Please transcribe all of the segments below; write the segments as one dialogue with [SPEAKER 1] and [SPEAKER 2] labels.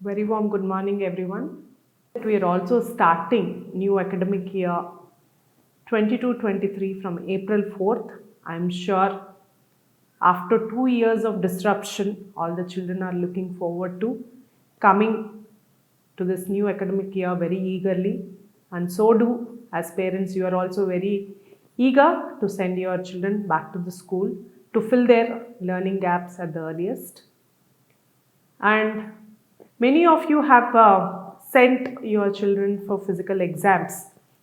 [SPEAKER 1] Very warm good morning, everyone. We are also starting new academic year 22-23 from April 4th. I'm sure after 2 years of disruption, all the children are looking forward to coming to this new academic year very eagerly. And so do, as parents, you are also very eager to send your children back to the school to fill their learning gaps at the earliest. And many of you have sent your children for physical exams,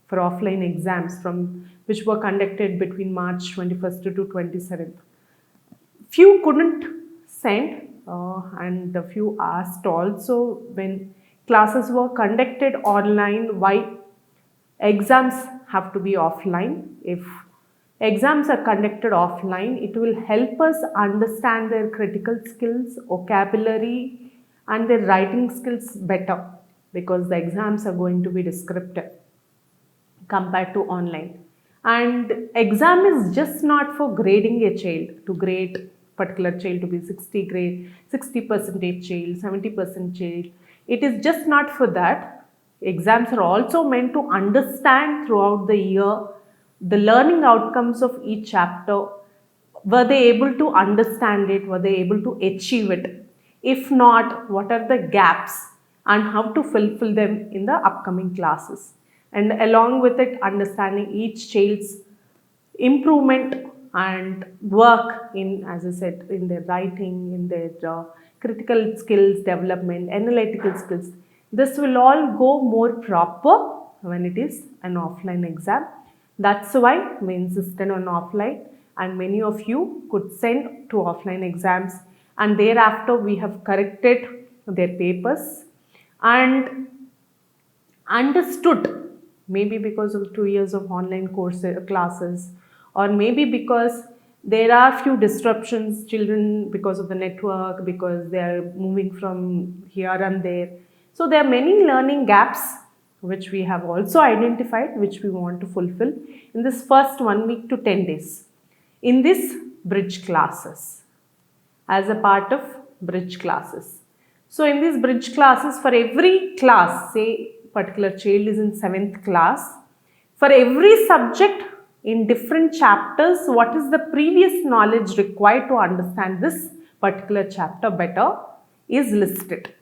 [SPEAKER 1] for offline exams which were conducted between March 21st to 27th. Few couldn't send and a few asked also when classes were conducted online why exams have to be offline. If exams are conducted offline, it will help us understand their critical skills, vocabulary and their writing skills better, because the exams are going to be descriptive compared to online. And exam is just not for grading a child, to grade particular child to be 60% child, 70% child. It is just not for that. Exams are also meant to understand throughout the year the learning outcomes of each chapter. Were they able to understand it? Were they able to achieve it? If not, what are the gaps and how to fulfill them in the upcoming classes? And along with it, understanding each child's improvement and work in, as I said, in their writing, in their critical skills development, analytical skills. This will all go more proper when it is an offline exam. That's why we insisted on offline, and many of you could send to offline exams, and thereafter we have corrected their papers and understood, maybe because of 2 years of online classes, or maybe because there are few disruptions, children because of the network, because they are moving from here and there. So there are many learning gaps which we have also identified, which we want to fulfill in this first 1 week to 10 days in this bridge classes, as a part of bridge classes. So in these bridge classes, for every class, say particular child is in 7th class, for every subject in different chapters, what is the previous knowledge required to understand this particular chapter better is listed.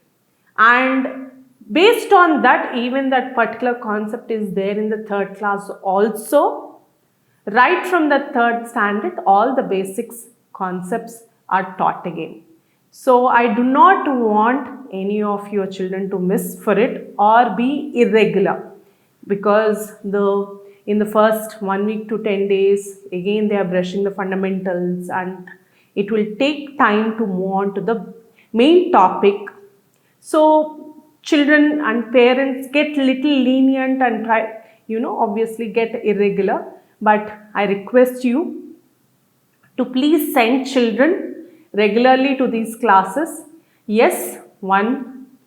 [SPEAKER 1] And based on that, even that particular concept is there in the 3rd class also. Right from the 3rd standard, all the basics concepts are taught again. So I do not want any of your children to miss for it or be irregular, because in the first 1 week to 10 days, again they are brushing the fundamentals, and it will take time to move on to the main topic. So children and parents get little lenient and try, obviously get irregular, but I request you to please send children regularly to these classes. Yes,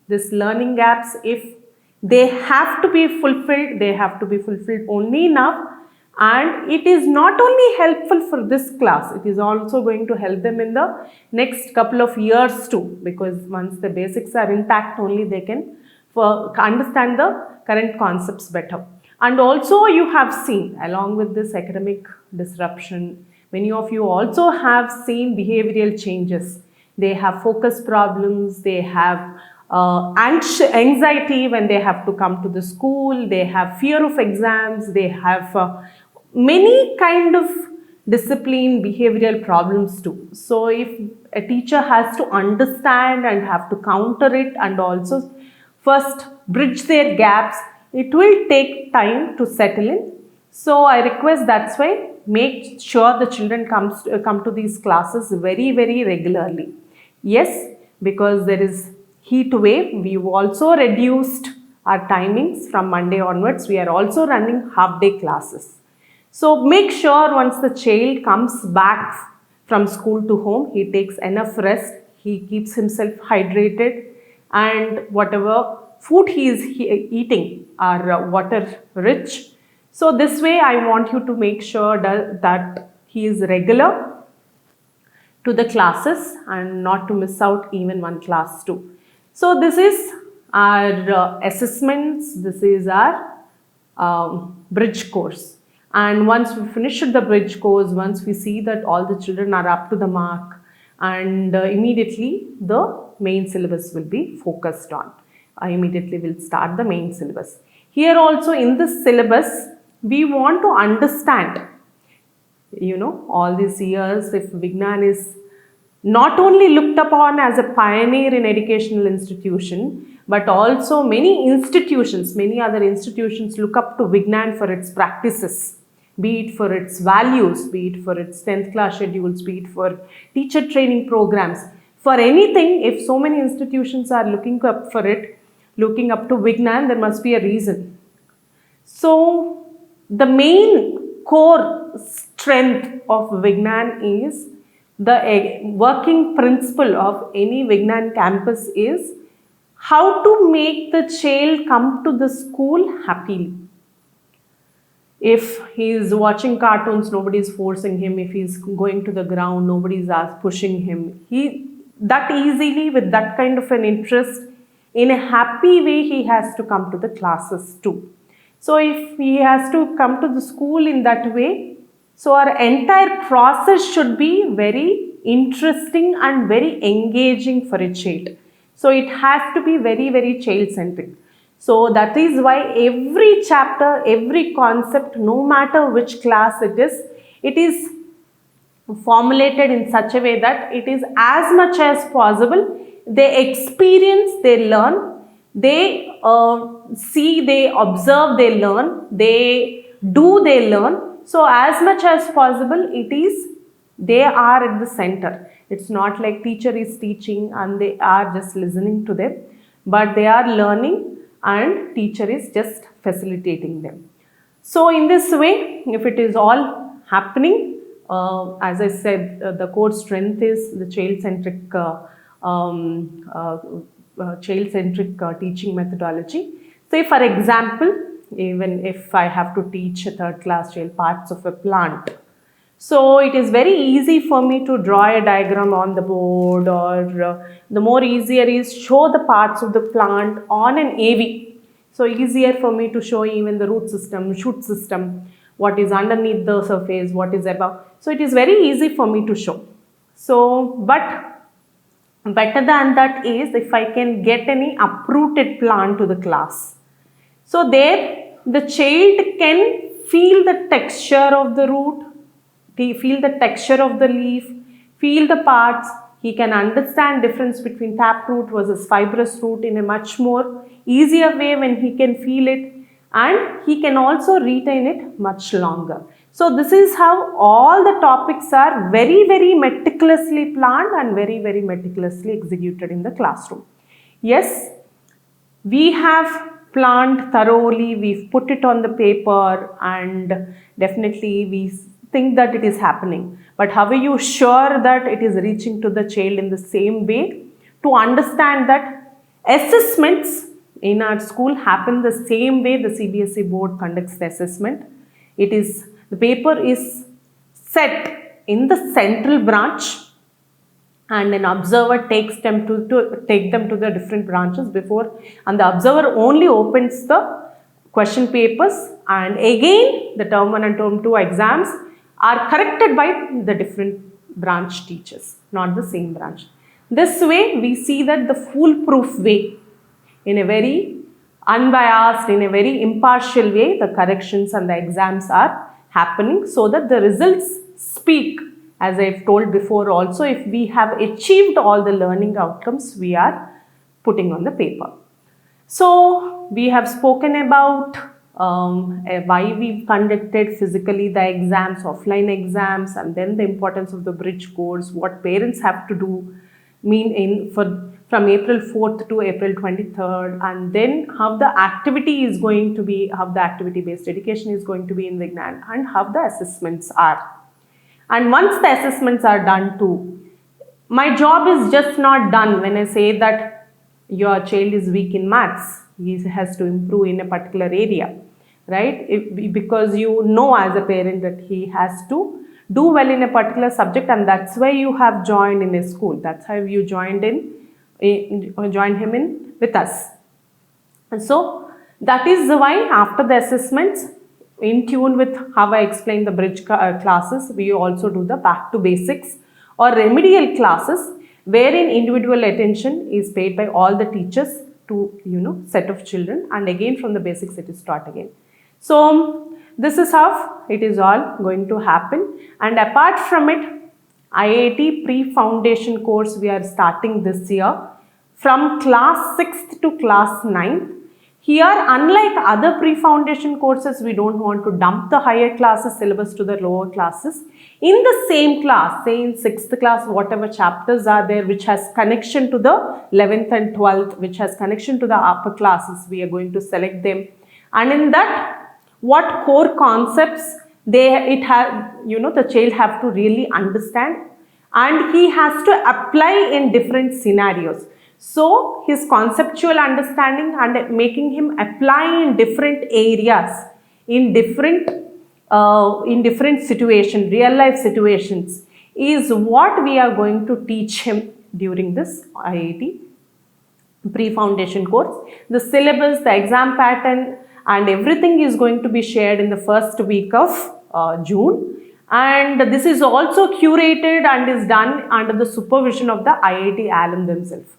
[SPEAKER 1] this learning gaps, if they have to be fulfilled, they have to be fulfilled only enough. And it is not only helpful for this class, it is also going to help them in the next couple of years too, because once the basics are intact, only they can understand the current concepts better. And also you have seen, along with this academic disruption, many of you also have seen behavioral changes. They have focus problems, they have anxiety when they have to come to the school, they have fear of exams, they have many kind of discipline behavioral problems too. So if a teacher has to understand and have to counter it and also first bridge their gaps, it will take time to settle in. So I request, that's why make sure the children come to these classes very, very regularly. Yes, because there is heat wave, we've also reduced our timings from Monday onwards. We are also running half-day classes. So make sure once the child comes back from school to home, he takes enough rest, he keeps himself hydrated, and whatever food he is eating are water rich. So this way I want you to make sure that he is regular to the classes and not to miss out even one class too. So this is our assessments, this is our bridge course. And once we finish the bridge course, once we see that all the children are up to the mark, and immediately the main syllabus will be focused on. Immediately we'll start the main syllabus. Here also in this syllabus, we want to understand, all these years, if Vignan is not only looked upon as a pioneer in educational institution, but also many other institutions look up to Vignan for its practices, be it for its values, be it for its 10th class schedules, be it for teacher training programs. For anything, if so many institutions are looking up to Vignan, there must be a reason. So the main core strength of Vignan is the working principle of any Vignan campus is how to make the child come to the school happily. If he is watching cartoons, nobody is forcing him. If he is going to the ground, nobody is pushing him. That easily, with that kind of an interest, in a happy way, he has to come to the classes too. So if he has to come to the school in that way, so our entire process should be very interesting and very engaging for a child. So it has to be very, very child-centric. So that is why every chapter, every concept, no matter which class it is formulated in such a way that it is as much as possible, they experience, they learn, they see, they observe, they learn, they do, they learn. So as much as possible, they are at the center. It's not like teacher is teaching and they are just listening to them, but they are learning and teacher is just facilitating them. So in this way, if it is all happening, as I said, the core strength is the child-centric teaching methodology. Say for example, even if I have to teach a third class child parts of a plant, so it is very easy for me to draw a diagram on the board, or the more easier is show the parts of the plant on an AV. So easier for me to show even the root system, shoot system, what is underneath the surface, what is above. So it is very easy for me to show. So, but better than that is if I can get any uprooted plant to the class. So there the child can feel the texture of the root, feel the texture of the leaf, feel the parts. He can understand difference between taproot versus fibrous root in a much more easier way when he can feel it, and he can also retain it much longer. So this is how all the topics are very, very meticulously planned and very, very meticulously executed in the classroom. Yes, we have planned thoroughly, we've put it on the paper, and definitely we think that it is happening. But how are you sure that it is reaching to the child in the same way? To understand that assessments in our school happen the same way the CBSE board conducts the assessment. The paper is set in the central branch, and an observer takes them to take them to the different branches before, and the observer only opens the question papers, and again the term 1 and term 2 exams are corrected by the different branch teachers, not the same branch. This way we see that the foolproof way, in a very unbiased, in a very impartial way, the corrections and the exams are happening, so that the results speak. As I've told before also, if we have achieved all the learning outcomes we are putting on the paper. So we have spoken about why we've conducted physically the exams, offline exams, and then the importance of the bridge course, what parents have to do from April 4th to April 23rd, and then how the activity is going to be, how the activity-based education is going to be in Vignan, and how the assessments are. And once the assessments are done too, my job is just not done when I say that your child is weak in maths, he has to improve in a particular area, right? Because you know as a parent that he has to do well in a particular subject, and that's why you have joined in a school. That's how you joined him in with us. And so that is why after the assessments, in tune with how I explained the bridge classes, we also do the back to basics or remedial classes wherein individual attention is paid by all the teachers to set of children, and again from the basics it is taught again. So this is how it is all going to happen. And apart from it, IIT pre-foundation course we are starting this year from class 6th to class 9th. Here, unlike other pre-foundation courses, we don't want to dump the higher classes syllabus to the lower classes. In the same class, say in 6th class, whatever chapters are there which has connection to the 11th and 12th, which has connection to the upper classes, we are going to select them. And in that, what core concepts the child have to really understand, and he has to apply in different scenarios. So his conceptual understanding and making him apply in different areas, in different situations, real life situations, is what we are going to teach him during this IIT pre-foundation course. The syllabus, the exam pattern and everything is going to be shared in the first week of June. And this is also curated and is done under the supervision of the IIT alum themselves.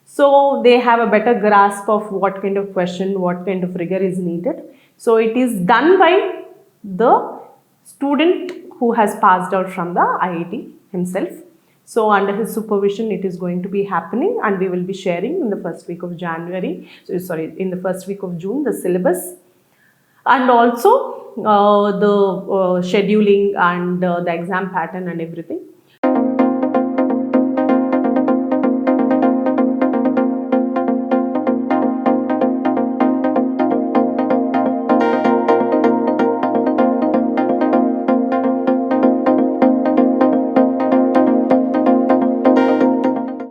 [SPEAKER 1] So they have a better grasp of what kind of question, what kind of rigor is needed. So it is done by the student who has passed out from the IIT himself. So under his supervision it is going to be happening, and we will be sharing in the first week of in the first week of June the syllabus, and also the scheduling and the exam pattern and everything.